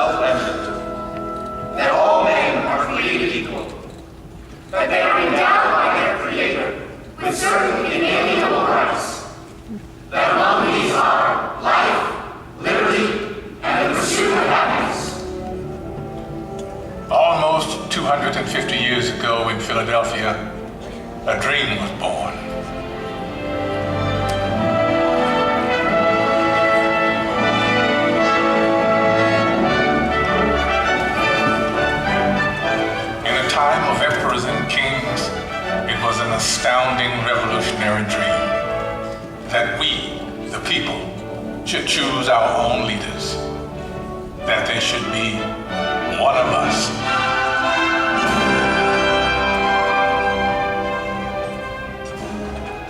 self-evident, that all men are created equal, that they are endowed by their Creator with certain inalienable rights, that among these are life, liberty, and the pursuit of happiness. Almost 250 years ago in Philadelphia, a dream was born. In a time of emperors and kings, it was an astounding revolutionary dream that we, the people, should choose our own leaders, that they should be one of us.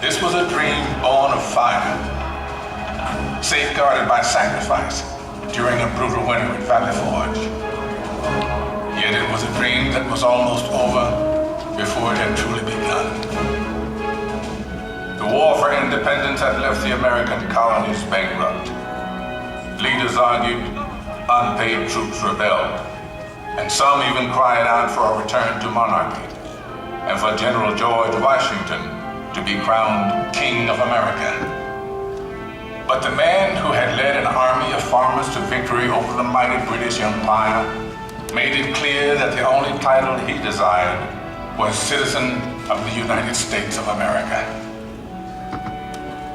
This was a dream born of fire, safeguarded by sacrifice during a brutal winter at Valley Forge. Yet it was a dream that was almost over before it had truly begun. The war for independence had left the American colonies bankrupt. Leaders argued, unpaid troops rebelled, and some even cried out for a return to monarchy and for General George Washington to be crowned King of America. But the man who had led an army of farmers to victory over the mighty British Empire made it clear that the only title he desired was citizen of the United States of America.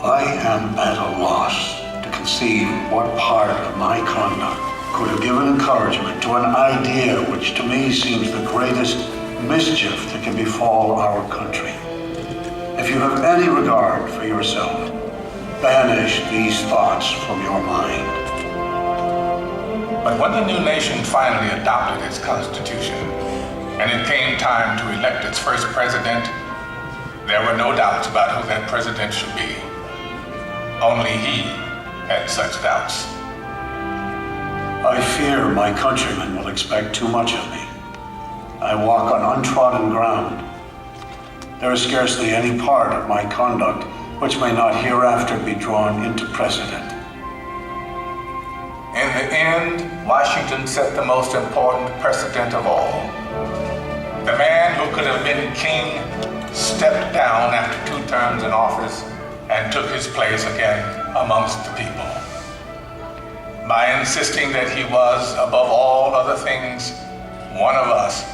I am at a loss to conceive what part of my conduct could have given encouragement to an idea which to me seems the greatest mischief that can befall our country. If you have any regard for yourself, banish these thoughts from your mind. But when the new nation finally adopted its constitution, and it came time to elect its first president, there were no doubts about who that president should be. Only he had such doubts. I fear my countrymen will expect too much of me. I walk on untrodden ground. There is scarcely any part of my conduct which may not hereafter be drawn into precedent. In the end, Washington set the most important precedent of all. The man who could have been king stepped down after 2 terms in office and took his place again amongst the people. By insisting that he was, above all other things, one of us,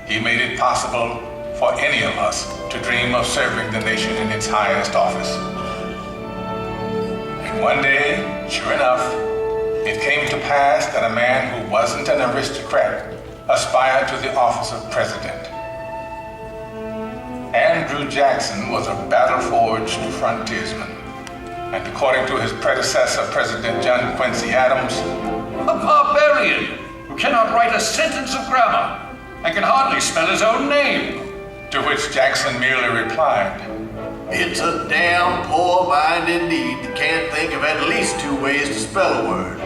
he made it possible for any of us to dream of serving the nation in its highest office. And one day, sure enough, it came to pass that a man who wasn't an aristocrat aspired to the office of president. Andrew Jackson was a battle-forged frontiersman, and according to his predecessor, President John Quincy Adams, a barbarian who cannot write a sentence of grammar and can hardly spell his own name. To which Jackson merely replied, "It's a damn poor mind indeed that can't think of at least 2 ways to spell a word."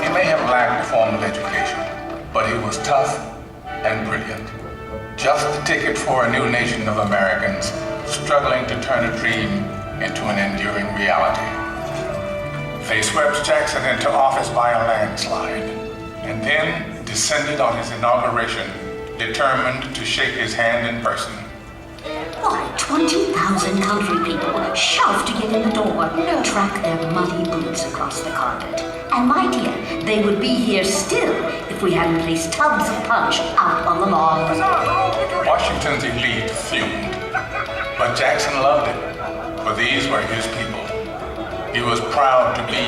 He may have lacked formal education, but he was tough and brilliant. Just the ticket for a new nation of Americans struggling to turn a dream into an enduring reality. They swept Jackson into office by a landslide, and then descended on his inauguration, determined to shake his hand in person. Why, 20,000 country people shoved to get in the door, track their muddy boots across the carpet. And my dear, they would be here still if we hadn't placed tubs of punch out on the lawn. Washington's elite fumed, but Jackson loved it, for these were his people. He was proud to be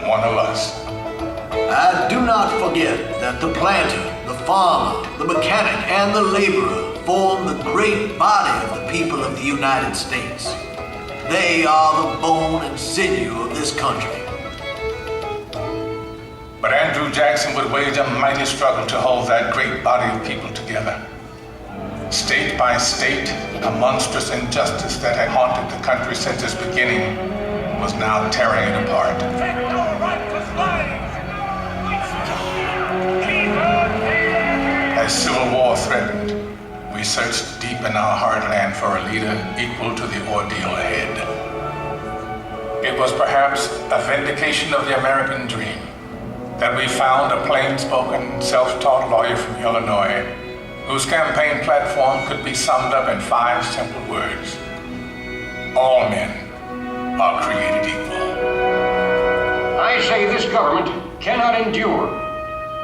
one of us. I do not forget that the planter, the farmer, the mechanic, and the laborer form the great body of the people of the United States. They are the bone and sinew of this country. But Andrew Jackson would wage a mighty struggle to hold that great body of people together. State by state, a monstrous injustice that had haunted the country since its beginning was now tearing it apart. As civil war threatened, we searched deep in our heartland for a leader equal to the ordeal ahead. It was perhaps a vindication of the American dream that we found a plain-spoken, self-taught lawyer from Illinois whose campaign platform could be summed up in 5 simple words. All men are created equal. I say this government cannot endure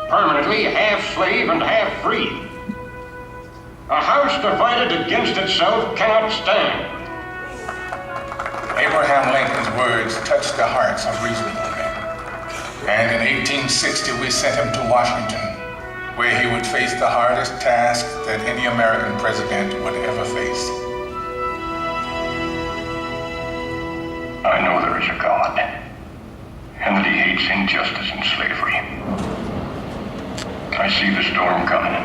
permanently half slave and half free. A house divided against itself cannot stand. Abraham Lincoln's words touched the hearts of reasonable men. And in 1860, we sent him to Washington, where he would face the hardest task that any American president would ever face. I know there is a God, and that he hates injustice and slavery. I see the storm coming.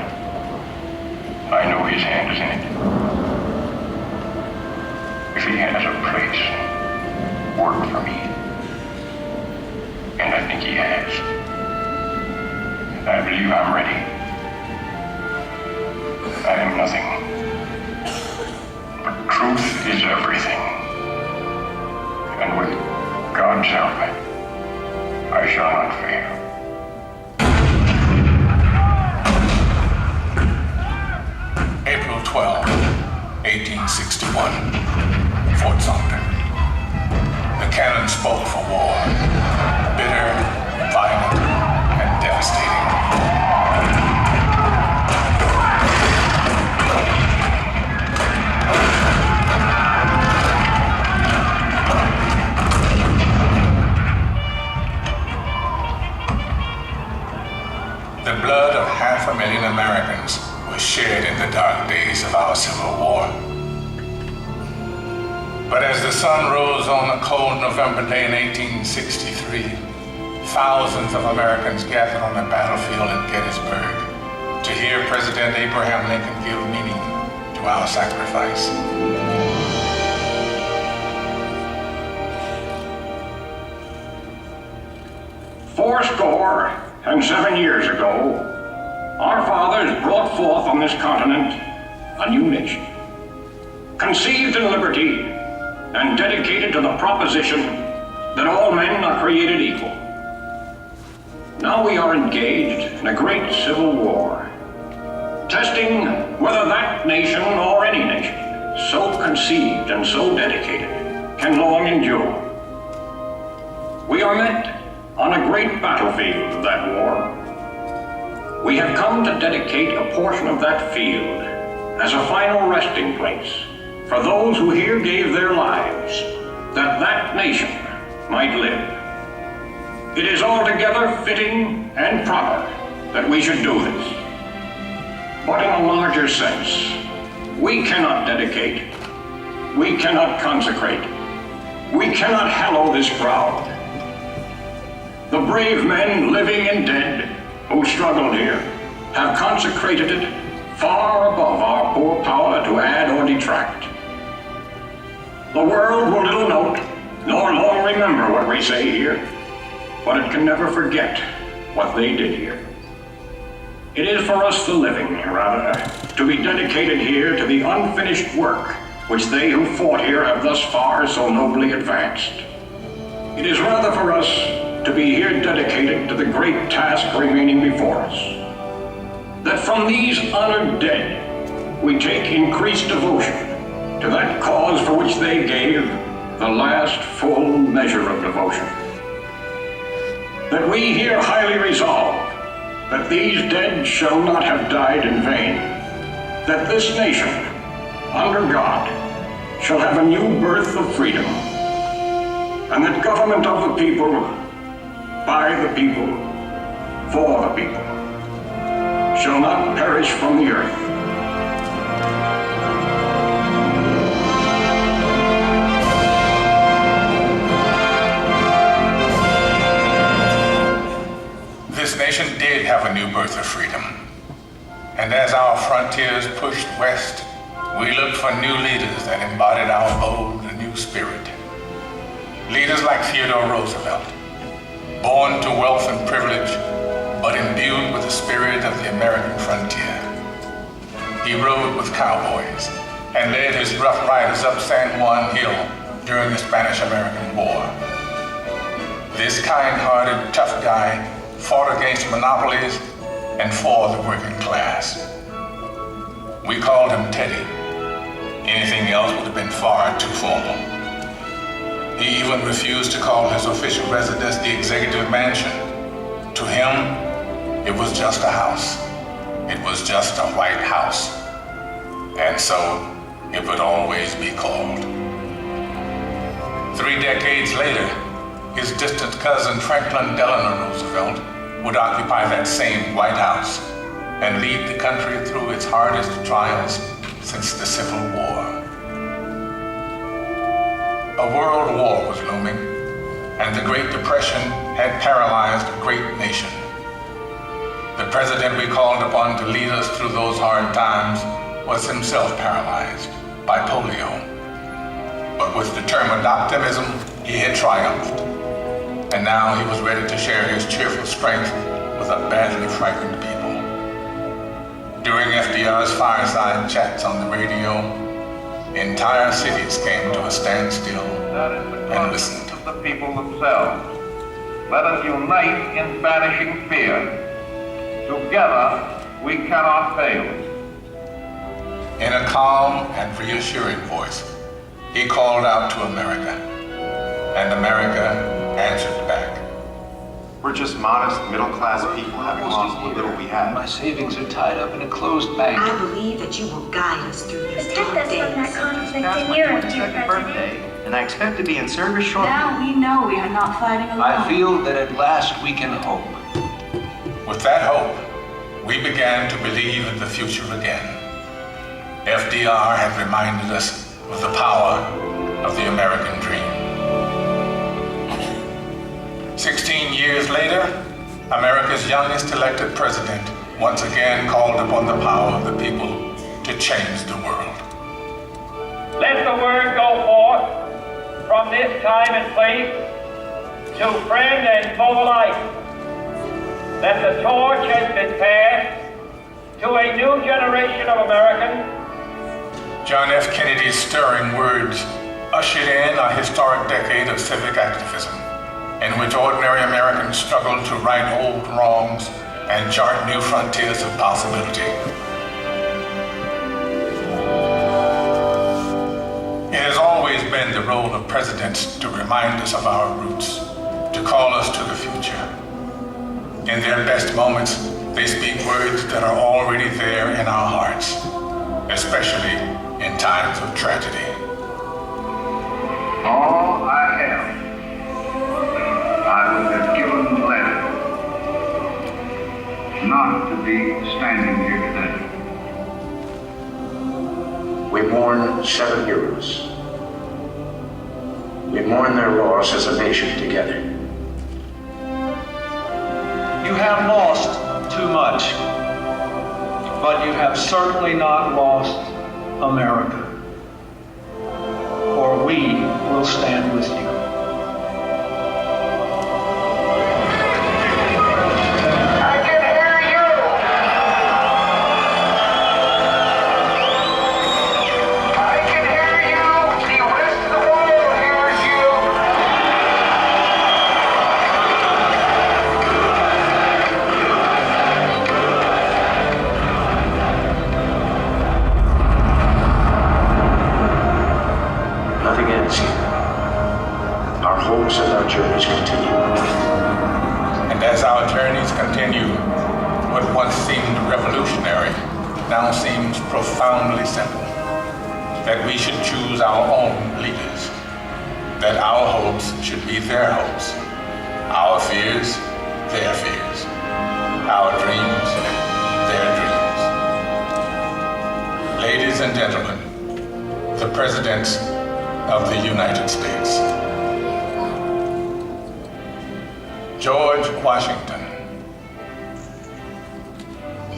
I know his hand is in it. If he has a place, work for me. And I think he has. I believe I'm ready. I am nothing. But truth is everything. And with God's help, I shall not fail. April 12, 1861, Fort Sumter. The cannon spoke for war, bitter, violent, and devastating. The blood of 500,000 Americans was shed in the dark days of our Civil War. But as the sun rose on a cold November day in 1863, thousands of Americans gathered on the battlefield in Gettysburg to hear President Abraham Lincoln give meaning to our sacrifice. Fourscore and 7 years ago, our fathers brought forth on this continent a new nation, conceived in liberty and dedicated to the proposition that all men are created equal. Now we are engaged in a great civil war, testing whether that nation or any nation so conceived and so dedicated can long endure. We are met on a great battlefield of that war. We have come to dedicate a portion of that field as a final resting place for those who here gave their lives that that nation might live. It is altogether fitting and proper that we should do this. But in a larger sense, we cannot dedicate, we cannot consecrate, we cannot hallow this ground. The brave men, living and dead, who struggled here, have consecrated it far above our poor power to add or detract. The world will little note, nor long remember what we say here, but it can never forget what they did here. It is for us the living, rather, to be dedicated here to the unfinished work which they who fought here have thus far so nobly advanced. It is rather for us to be here dedicated to the great task remaining before us, that from these honored dead we take increased devotion to that cause for which they gave the last full measure of devotion. That we here highly resolve that these dead shall not have died in vain, that this nation, under God, shall have a new birth of freedom, and that government of the people, by the people, for the people, shall not perish from the earth. This nation did have a new birth of freedom. And as our frontiers pushed west, we looked for new leaders that embodied our bold and new spirit. Leaders like Theodore Roosevelt, born to wealth and privilege, but imbued with the spirit of the American frontier. He rode with cowboys and led his rough riders up San Juan Hill during the Spanish-American War. This kind-hearted, tough guy fought against monopolies, and for the working class. We called him Teddy. Anything else would have been far too formal. He even refused to call his official residence the Executive Mansion. To him, it was just a house. It was just a White House. And so it would always be called. 3 decades later, his distant cousin Franklin Delano Roosevelt would occupy that same White House and lead the country through its hardest trials since the Civil War. A world war was looming, and the Great Depression had paralyzed a great nation. The president we called upon to lead us through those hard times was himself paralyzed by polio. But with determined optimism, he had triumphed. And now he was ready to share his cheerful strength with a badly frightened people. During FDR's fireside chats on the radio, entire cities came to a standstill and listened. Of the people themselves. Let us unite in banishing fear. Together, we cannot fail. In a calm and reassuring voice, he called out to America, and America answered back. We're just modest, middle-class people having lost what little we had. My savings are tied up in a closed bank. I believe that you will guide us through these Protect dark us from that days. conflict in Europe, dear President. And I expect to be in service shortly. Now we know we are not fighting alone. I feel that at last we can hope. With that hope, we began to believe in the future again. FDR had reminded us of the power of the American dream. 16 years later, America's youngest elected president once again called upon the power of the people to change the world. Let the word go forth from this time and place to friend and foe alike that the torch has been passed to a new generation of Americans. John F. Kennedy's stirring words ushered in a historic decade of civic activism, in which ordinary Americans struggled to right old wrongs and chart new frontiers of possibility. It has always been the role of presidents to remind us of our roots, to call us to the future. In their best moments, they speak words that are already there in our hearts, especially in times of tragedy. All I have, I would have given gladly not to be standing here today. We mourn 7 heroes. We mourn their loss as a nation together. You have lost too much, but you have certainly not lost America. For we will stand with you. Now seems profoundly simple, that we should choose our own leaders, that our hopes should be their hopes, our fears, their fears, our dreams, their dreams. Ladies and gentlemen, the Presidents of the United States. George Washington,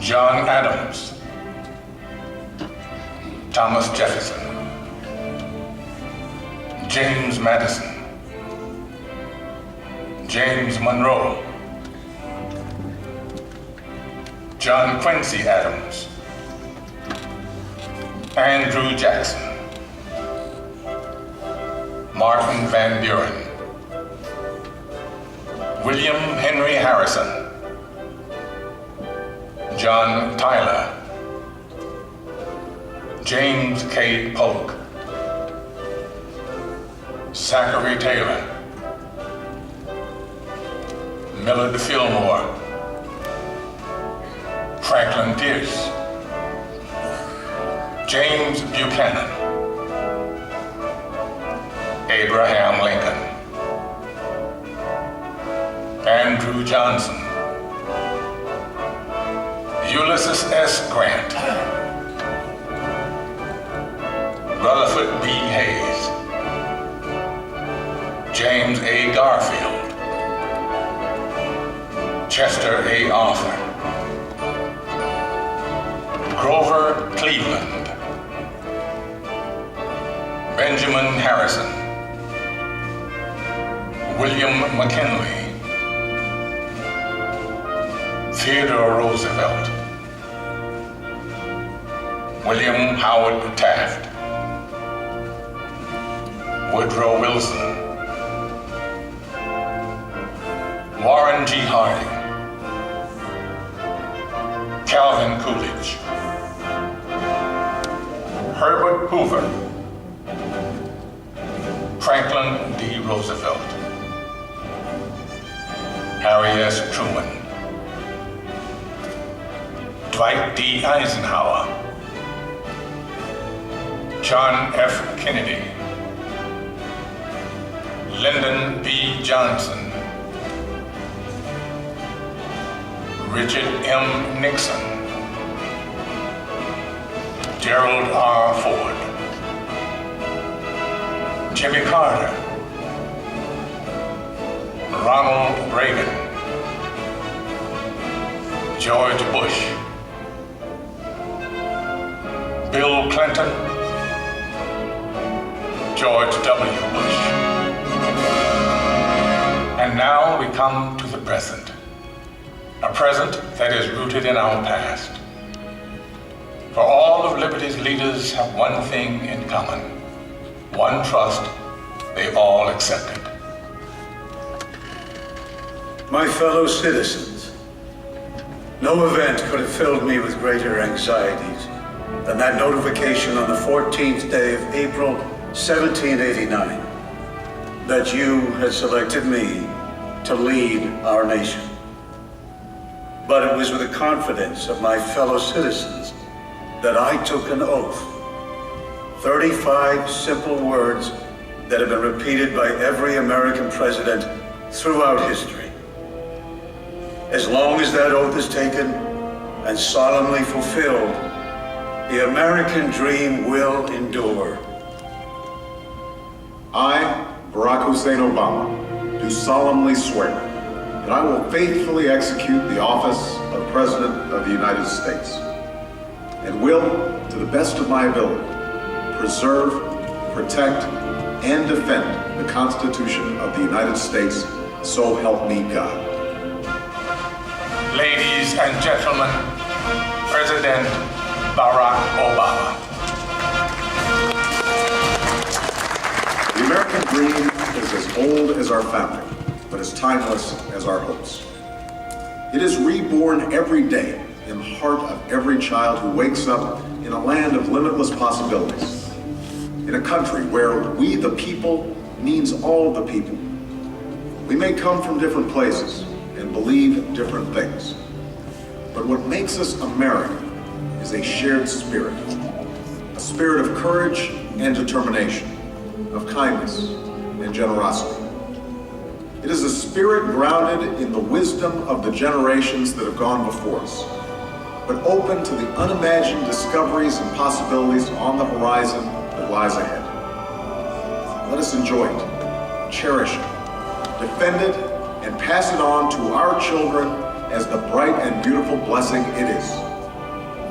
John Adams, Thomas Jefferson, James Madison, James Monroe, John Quincy Adams, Andrew Jackson, Martin Van Buren, William Henry Harrison, John Tyler, James K. Polk, Zachary Taylor, Millard Fillmore, Franklin Pierce, James Buchanan, Abraham Lincoln, Andrew Johnson, Ulysses S. Grant, Rutherford B. Hayes, James A. Garfield, Chester A. Arthur, Grover Cleveland, Benjamin Harrison, William McKinley, Theodore Roosevelt, William Howard Taft, Woodrow Wilson, Warren G. Harding, Calvin Coolidge, Herbert Hoover, Franklin D. Roosevelt, Harry S. Truman, Dwight D. Eisenhower, John F. Kennedy, Lyndon B. Johnson, Richard M. Nixon, Gerald R. Ford, Jimmy Carter, Ronald Reagan, George Bush, Bill Clinton, George W. Bush. And now we come to the present, a present that is rooted in our past. For all of liberty's leaders have one thing in common, one trust they all accepted. My fellow citizens, no event could have filled me with greater anxieties than that notification on the 14th day of April, 1789, that you had selected me to lead our nation. But it was with the confidence of my fellow citizens that I took an oath. 35 simple words that have been repeated by every American president throughout history. As long as that oath is taken and solemnly fulfilled, the American dream will endure. I, Barack Hussein Obama, do solemnly swear that I will faithfully execute the office of President of the United States and will, to the best of my ability, preserve, protect, and defend the Constitution of the United States, so help me God. Ladies and gentlemen, President Barack Obama. The American dream is as old as our founding, but as timeless as our hopes. It is reborn every day in the heart of every child who wakes up in a land of limitless possibilities, in a country where we the people means all the people. We may come from different places and believe different things, but what makes us American is a shared spirit, a spirit of courage and determination, of kindness and generosity. It is a spirit grounded in the wisdom of the generations that have gone before us, but open to the unimagined discoveries and possibilities on the horizon that lies ahead. Let us enjoy it, cherish it, defend it, and pass it on to our children as the bright and beautiful blessing it is,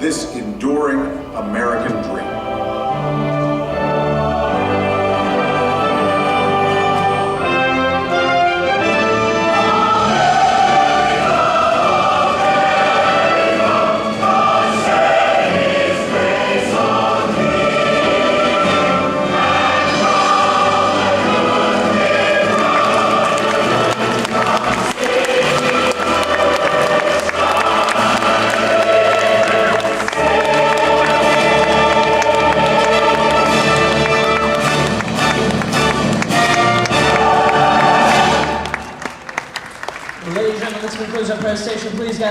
this enduring American dream. This concludes our presentation. Please, guys.